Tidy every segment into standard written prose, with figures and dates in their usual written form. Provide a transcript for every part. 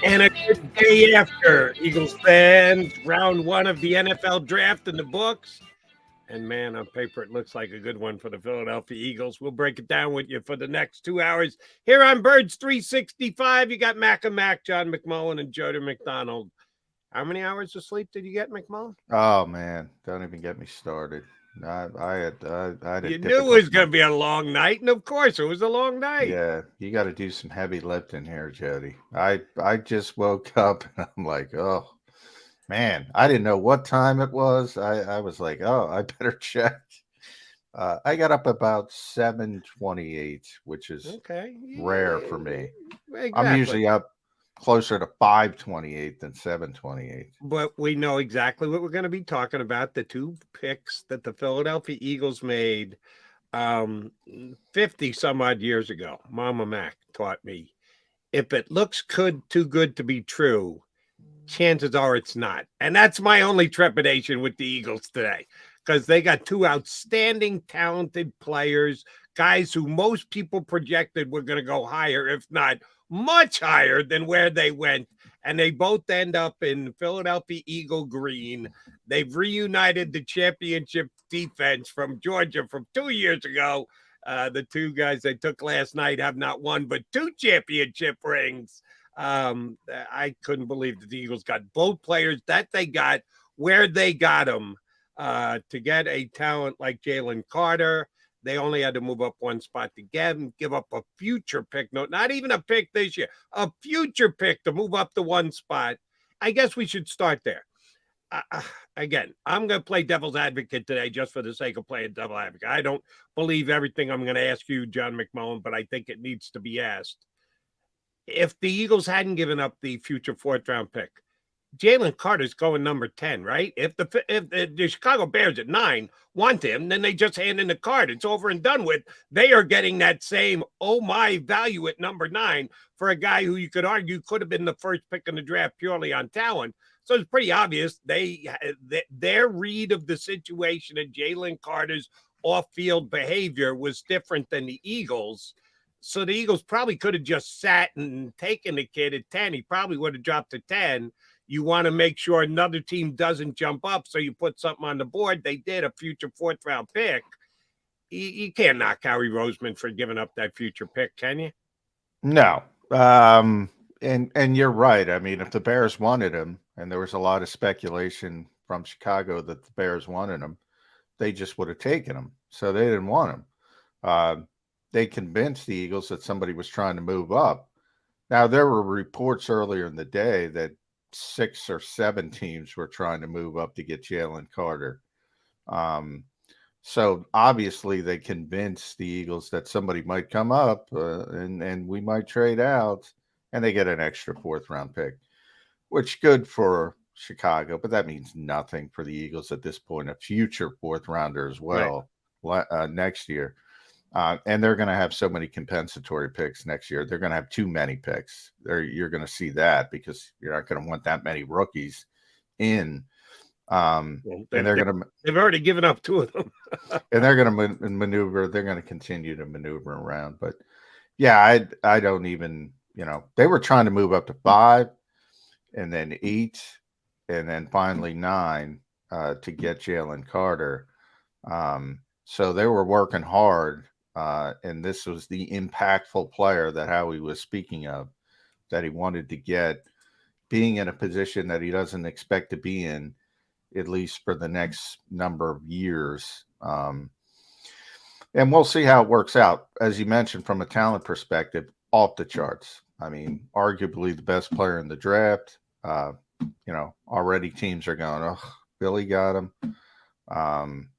And a good day after, Eagles fans. Round one of the NFL draft in the books. And man, on paper, it looks like a good one for the Philadelphia Eagles. We'll break it down with you for the next 2 hours. Here on Birds 365, you got Mac and Mac, John McMullen, and Jody McDonald. How many hours of sleep did you get, McMullen? Oh man, don't even get me started. I had a You knew it difficult was going night. to be a long night, and of course, it was a long night. Yeah, you got to do some heavy lifting here, Jody. I just woke up and I'm like, oh man, I didn't know what time it was. I was like, oh, I better check. I got up about 7:28, which is Okay. rare for me. Yeah, I'm exactly. usually up closer to 5:28 than 7:28. But we know exactly what we're going to be talking about, the two picks that the Philadelphia Eagles made um 50 some odd years ago. Mama Mac taught me, if it looks too good to be true, chances are it's not. And that's my only trepidation with the Eagles today, because they got two outstanding talented players, guys who most people projected were going to go higher, if not much higher than where they went. And they both end up in Philadelphia Eagle green. They've reunited the championship defense from Georgia from 2 years ago. The two guys they took last night have not one but two championship rings. I couldn't believe that the Eagles got both players that they got where they got them. To get a talent like Jalen Carter, they only had to move up one spot to get him, give up a future pick. No, not even a pick this year, a future pick to move up to one spot. I guess we should start there. Again, I'm going to play devil's advocate today just for the sake of playing devil advocate. I don't believe everything I'm going to ask you, John McMullen, but I think it needs to be asked. If the Eagles hadn't given up the future fourth round pick, Jalen Carter's going number 10, right? If the Chicago Bears at 9 want him, then they just hand in the card. It's over and done with. They are getting that same, oh my, value at number 9 for a guy who you could argue could have been the first pick in the draft purely on talent. So it's pretty obvious their read of the situation and Jalen Carter's off-field behavior was different than the Eagles. So the Eagles probably could have just sat and taken the kid at 10. He probably would have dropped to 10. You want to make sure another team doesn't jump up, so you put something on the board. They did, a future fourth round pick. You can't knock Howie Roseman for giving up that future pick, can you? No. And you're right. I mean, if the Bears wanted him, and there was a lot of speculation from Chicago that the Bears wanted him, they just would have taken him. So they didn't want him. Uh, they convinced the Eagles that somebody was trying to move up. Now there were reports earlier in the day that 6 or 7 teams were trying to move up to get Jalen Carter. Um, so obviously they convinced the Eagles that somebody might come up and we might trade out, and they get an extra fourth round pick, which good for Chicago, but that means nothing for the Eagles at this point. A future fourth rounder as Right. well next year. And they're going to have so many compensatory picks next year. They're going to have too many picks. You're going to see that because you're not going to want that many rookies in. Well, And they're going to they've already given up two of them. and they're going to maneuver. They're going to continue to maneuver around. But yeah, I don't even they were trying to move up to 5, and then 8, and then finally 9 to get Jalen Carter. So they were working hard, and this was the impactful player that Howie was speaking of, that he wanted to get, being in a position that he doesn't expect to be in, at least for the next number of years. And we'll see how it works out. As you mentioned, from a talent perspective, off the charts. I mean, arguably the best player in the draft. Already teams are going, oh, Billy got him. Um,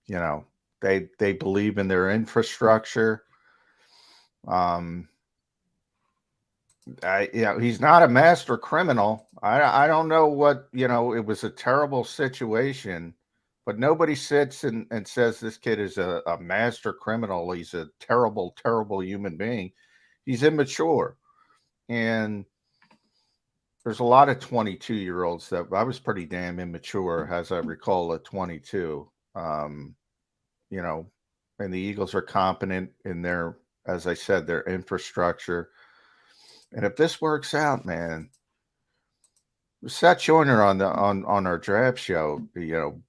you know, they believe in their infrastructure. Um, he's not a master criminal. I don't know what, it was a terrible situation, but nobody sits and says this kid is a master criminal. He's a terrible, terrible human being. He's immature. And there's a lot of 22-year-olds that I was pretty damn immature, as I recall, at 22. You know, and the Eagles are competent in their, as I said, their infrastructure. And if this works out, man, Seth Joyner on our draft show,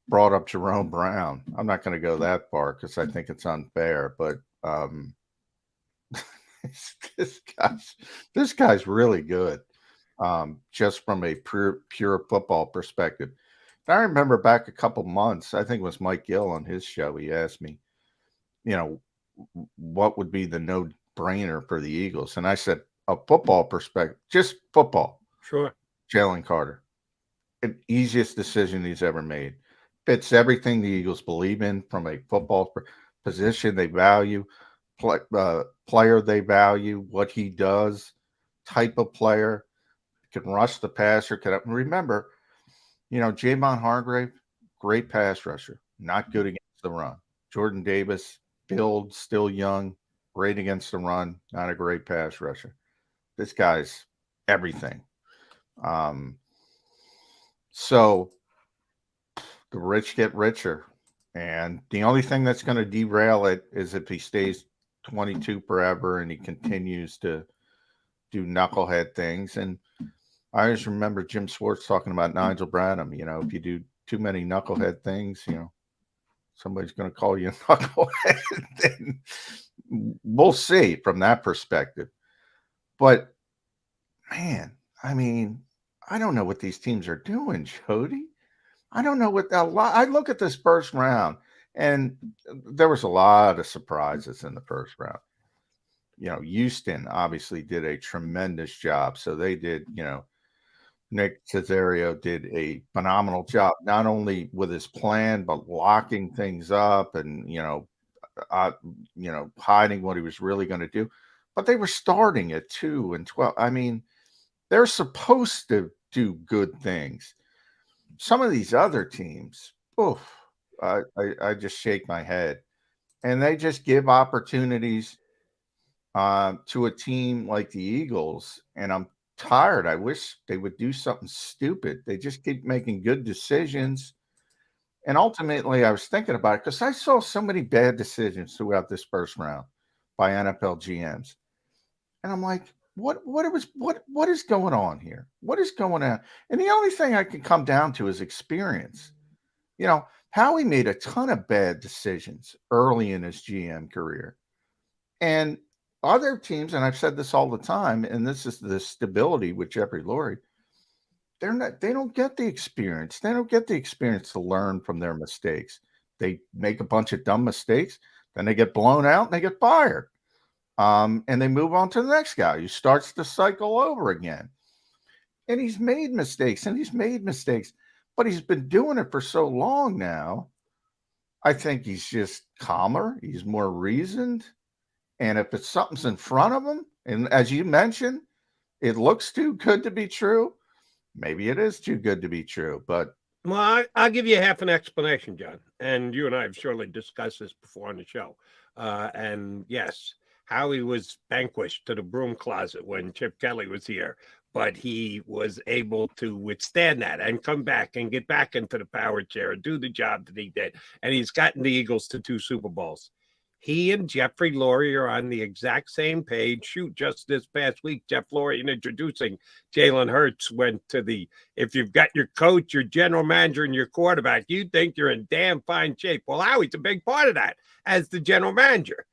brought up Jerome Brown. I'm not going to go that far because I think it's unfair, but this guy's really good, just from a pure football perspective. I remember back a couple months, I think it was Mike Gill on his show. He asked me, what would be the no-brainer for the Eagles, and I said, a football perspective, just football. Sure. Jalen Carter. The easiest decision he's ever made. Fits everything the Eagles believe in from a football position they value, player they value, what he does, type of player, can rush the passer. Remember, Javon Hargrave, great pass rusher, not good against the run. Jordan Davis, build, still young, great against the run, not a great pass rusher. This guy's everything. So the rich get richer, and the only thing that's going to derail it is if he stays 22 forever and he continues to do knucklehead things. And I always remember Jim Schwartz talking about Nigel Bradham. If you do too many knucklehead things, somebody's going to call you a knucklehead. And we'll see from that perspective. But man, I mean, I don't know what these teams are doing, Jody. I don't know what I look at this first round, and there was a lot of surprises in the first round. Houston obviously did a tremendous job. So they did, Nick Cesario did a phenomenal job, not only with his plan, but locking things up and, hiding what he was really going to do. But they were starting at 2 and 12. I mean, they're supposed to do good things. Some of these other teams, I just shake my head. And they just give opportunities to a team like the Eagles. And I'm tired. I wish they would do something stupid. They just keep making good decisions. And ultimately, I was thinking about it because I saw so many bad decisions throughout this first round by NFL GMs. And I'm like, what is going on here? What is going on? And the only thing I can come down to is experience. Howie made a ton of bad decisions early in his GM career. And other teams, and I've said this all the time, and this is the stability with Jeffrey Lurie, they don't get the experience. They don't get the experience to learn from their mistakes. They make a bunch of dumb mistakes, then they get blown out and they get fired. And they move on to the next guy who starts the cycle over again. And he's made mistakes, but he's been doing it for so long now. I think he's just calmer. He's more reasoned. And if it's something's in front of him, and as you mentioned, it looks too good to be true, maybe it is too good to be true. But I'll give you half an explanation, John. And you and I have surely discussed this before on the show. And yes, Howie was vanquished to the broom closet when Chip Kelly was here, but he was able to withstand that and come back and get back into the power chair and do the job that he did. And he's gotten the Eagles to 2 Super Bowls. He and Jeffrey Lurie are on the exact same page. Shoot, just this past week, Jeff Lurie, in introducing Jalen Hurts, went to if you've got your coach, your general manager, and your quarterback, you think you're in damn fine shape. Well, Howie's a big part of that as the general manager.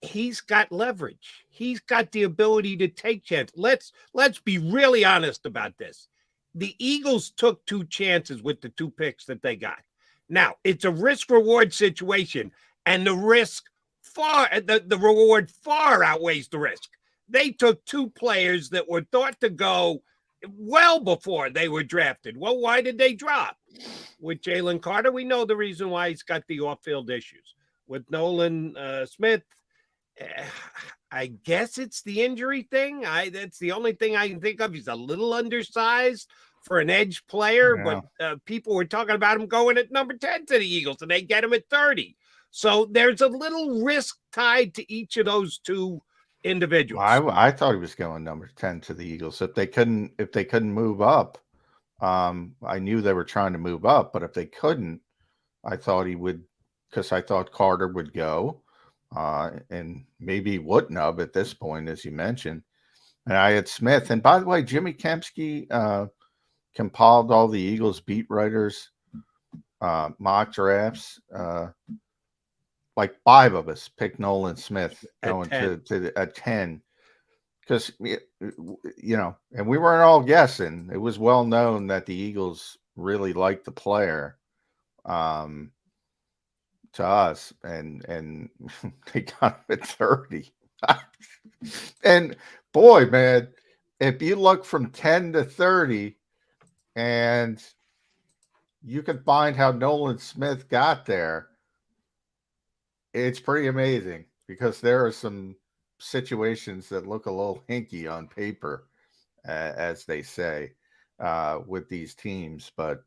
He's got leverage. He's got the ability to take chances. Let's be really honest about this. The Eagles took 2 chances with the 2 picks that they got. Now, it's a risk-reward situation, and the reward far outweighs the risk. They took 2 players that were thought to go well before they were drafted. Well, why did they drop? With Jalen Carter, we know the reason why he's got the off-field issues. With Nolan Smith, I guess it's the injury thing. That's the only thing I can think of. He's a little undersized for an edge player, but people were talking about him going at number 10 to the Eagles, and they get him at 30. So there's a little risk tied to each of those 2 individuals. I thought he was going number 10 to the Eagles. If they couldn't move up, I knew they were trying to move up, but if they couldn't, I thought he would, because I thought Carter would go. And maybe wouldn't have at this point, as you mentioned. And I had Smith. And by the way, Jimmy Kempsky compiled all the Eagles beat writers mock drafts. Like 5 of us picked Nolan Smith going to a 10. Because, and we weren't all guessing. It was well known that the Eagles really liked the player to us, and they got him at 30. And boy, man, if you look from 10 to 30 and you can find how Nolan Smith got there, it's pretty amazing, because there are some situations that look a little hinky on paper, as they say, with these teams. But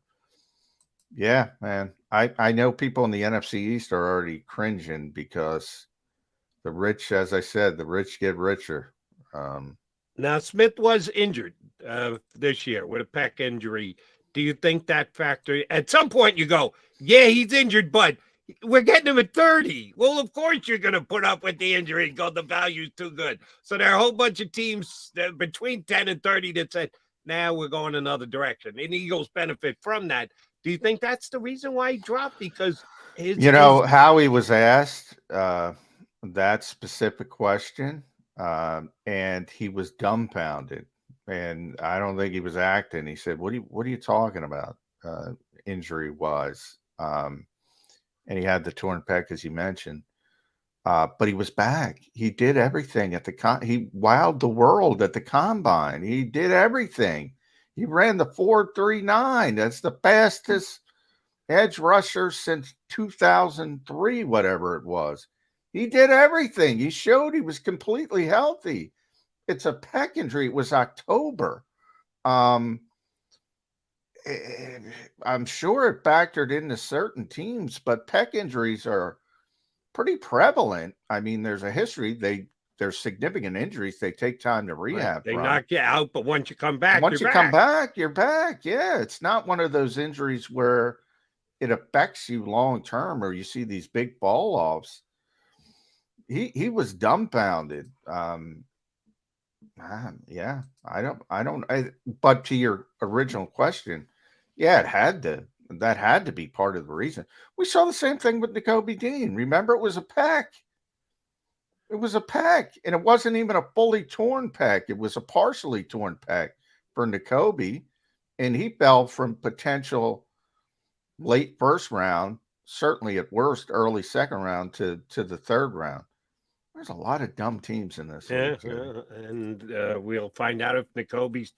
yeah, man, I know people in the NFC East are already cringing because the rich, as I said, the rich get richer. Now, Smith was injured this year with a pec injury. Do you think that factor at some point you go, yeah, he's injured, but we're getting him at 30. Well, of course you're going to put up with the injury and go, the value's too good. So there are a whole bunch of teams between 10 and 30 that said, now we're going another direction. And Eagles benefit from that. Do you think that's the reason why he dropped? Because Howie was asked that specific question, and he was dumbfounded. And I don't think he was acting. He said, "What are you talking about, injury wise?" And he had the torn pec, as you mentioned. But he was back. He did everything at he wowed the world at the combine. He did everything. He ran the 4.39. That's the fastest edge rusher since 2003, whatever it was. He did everything. He showed he was completely healthy. It's a pec injury. It was October. I'm sure it factored into certain teams, but pec injuries are pretty prevalent. I mean, there's a history. There's significant injuries. They take time to rehab. They knock you out, but once you come back, you're back. Yeah, it's not one of those injuries where it affects you long term, or you see these big fall offs. He was dumbfounded. Yeah, but to your original question, yeah, that had to be part of the reason. We saw the same thing with Nakobe Dean. Remember, it was a pec. It was a pec, and it wasn't even a fully torn pec. It was a partially torn pec for Nakobe, and he fell from potential late first round, certainly at worst early second round, to the third round. There's a lot of dumb teams in this league. And we'll find out if Nakobe's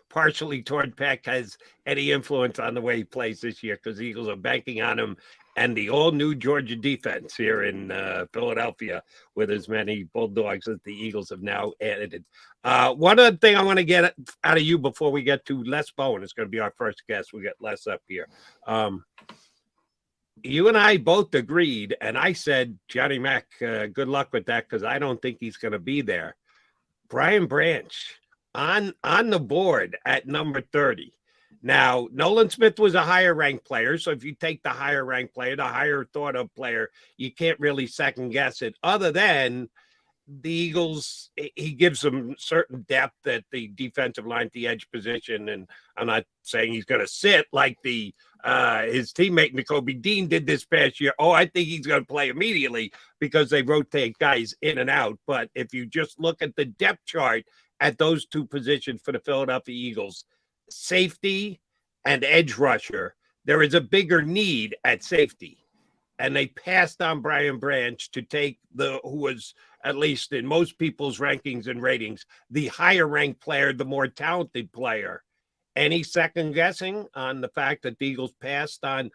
partially torn pec, has any influence on the way he plays this year, because the Eagles are banking on him and the all-new Georgia defense here in Philadelphia, with as many Bulldogs as the Eagles have now added. One other thing I want to get out of you before we get to Les Bowen, it's going to be our first guest. We got Les up here. You and I both agreed, and I said, Johnny Mac, good luck with that, because I don't think he's going to be there. Brian Branch on the board at number 30. Now, Nolan Smith was a higher-ranked player, so if you take the higher-ranked player, the higher thought-of player, you can't really second-guess it, other than the Eagles, he gives them certain depth at the defensive line, the edge position, and I'm not saying he's going to sit like his teammate Nakobe Dean did this past year. Oh, I think he's going to play immediately, because they rotate guys in and out. But if you just look at the depth chart at those two positions for the Philadelphia Eagles, safety and edge rusher, there is a bigger need at safety. And they passed on Brian Branch to take who was, at least in most people's rankings and ratings, the higher ranked player, the more talented player. Any second guessing on the fact that the Eagles passed on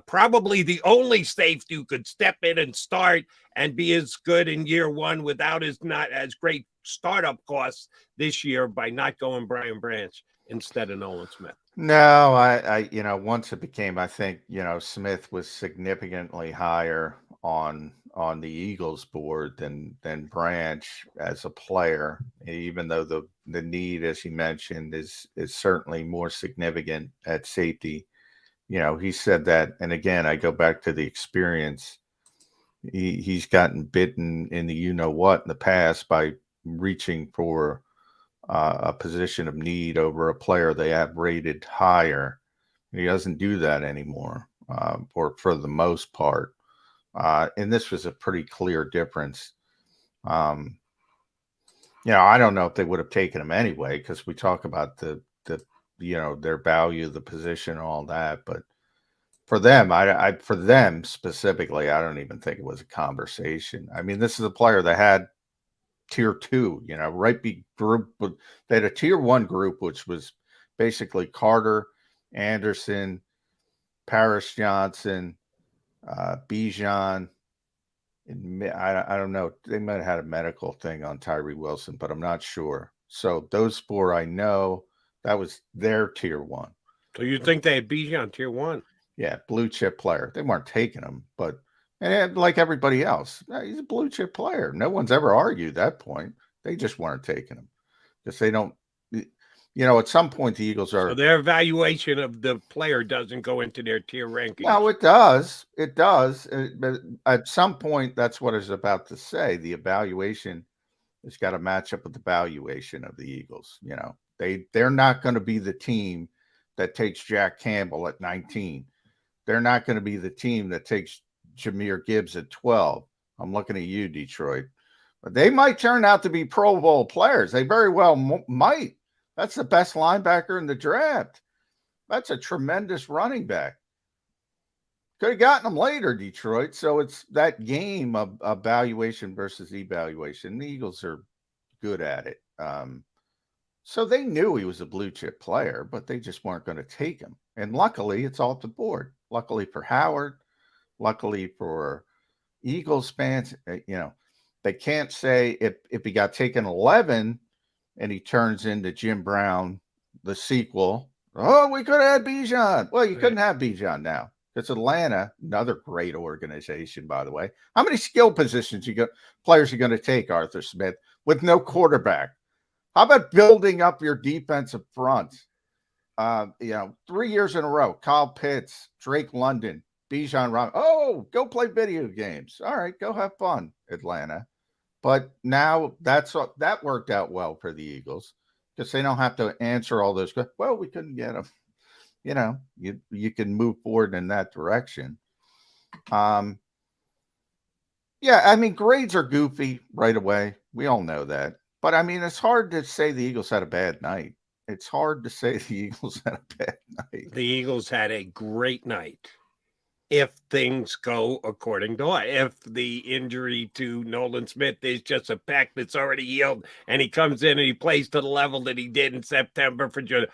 probably the only safety who could step in and start and be as good in year one without not as great startup costs this year, by not going Brian Branch instead of Nolan Smith? No, I once it became, I think, Smith was significantly higher on the Eagles board than Branch as a player, even though the need, as you mentioned, is certainly more significant at safety. He said that, and again, I go back to the experience. He's gotten bitten in the what in the past by reaching for a position of need over a player they have rated higher. He doesn't do that anymore, or for the most part. And this was a pretty clear difference. I don't know if they would have taken him anyway, because we talk about the their value, the position, all that. But for them, for them specifically, I don't even think it was a conversation. I mean, this is a player that had tier 2, right? Group. They had a tier 1 group, which was basically Carter, Anderson, Paris Johnson, Bijan. I don't know. They might have had a medical thing on Tyree Wilson, but I'm not sure. So those 4 I know, that was their tier 1. So you think they had Bijan tier 1? Yeah, blue chip player. They weren't taking him, but like everybody else, he's a blue chip player. No one's ever argued that point. They just weren't taking him because they don't. At some point the Eagles are. So their evaluation of the player doesn't go into their tier rankings. No, it does. It does. But at some point, that's what I was about to say. The evaluation has got to match up with the valuation of the Eagles. They're not going to be the team that takes Jack Campbell at 19. They're not going to be the team that takes Jahmyr Gibbs at 12. I'm looking at you, Detroit. But they might turn out to be Pro Bowl players. They very well might. That's the best linebacker in the draft. That's a tremendous running back. Could have gotten them later, Detroit. So it's that game of evaluation versus evaluation. The Eagles are good at it. So they knew he was a blue chip player, but they just weren't going to take him. And luckily, it's off the board. Luckily for Howard, luckily for Eagles fans, they can't say if he got taken 11 and he turns into Jim Brown, the sequel. Oh, we could have had Bijan. Well, you couldn't have Bijan now. It's Atlanta, another great organization, by the way. How many skill positions players are going to take, Arthur Smith, with no quarterback? How about building up your defensive front? 3 years in a row, Kyle Pitts, Drake London, Bijan Robinson. Oh, go play video games. All right, go have fun, Atlanta. But now that worked out well for the Eagles because they don't have to answer all those. Well, we couldn't get them. You can move forward in that direction. Yeah, I mean, grades are goofy right away. We all know that. But I mean, it's hard to say the Eagles had a bad night. It's hard to say the Eagles had a bad night. The Eagles had a great night. If things go according to law, if the injury to Nolan Smith is just a pec that's already healed and he comes in and he plays to the level that he did in September for June,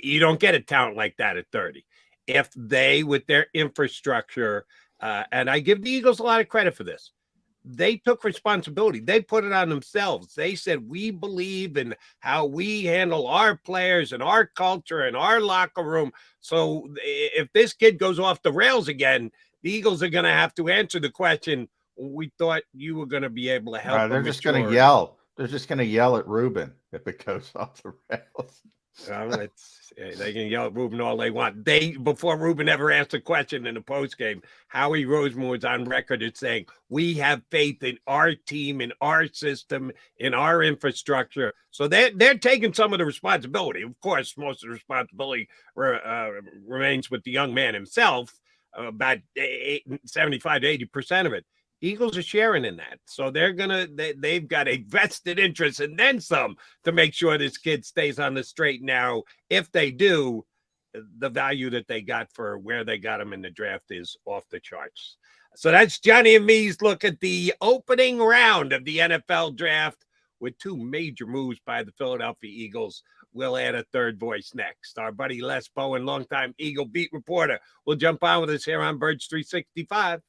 you don't get a talent like that at 30. If they, with their infrastructure, and I give the Eagles a lot of credit for this, they took responsibility. They put it on themselves. They said, we believe in how we handle our players and our culture and our locker room. So if this kid goes off the rails again, the Eagles are going to have to answer the question. We thought you were going to be able to help. They're just going to yell. They're just going to yell at Ruben if it goes off the rails. They can yell at Ruben all they want. Before Ruben ever asked a question in the postgame, Howie Roseman was on record as saying, we have faith in our team, in our system, in our infrastructure. So they're taking some of the responsibility. Of course, most of the responsibility remains with the young man himself, about 75 to 80% of it. Eagles are sharing in that. So they've got a vested interest and then some to make sure this kid stays on the straight and narrow. If they do, the value that they got for where they got him in the draft is off the charts. So that's Johnny and me's look at the opening round of the NFL draft with 2 major moves by the Philadelphia Eagles. We'll add a third voice next. Our buddy Les Bowen, longtime Eagle beat reporter, will jump on with us here on Birds 365.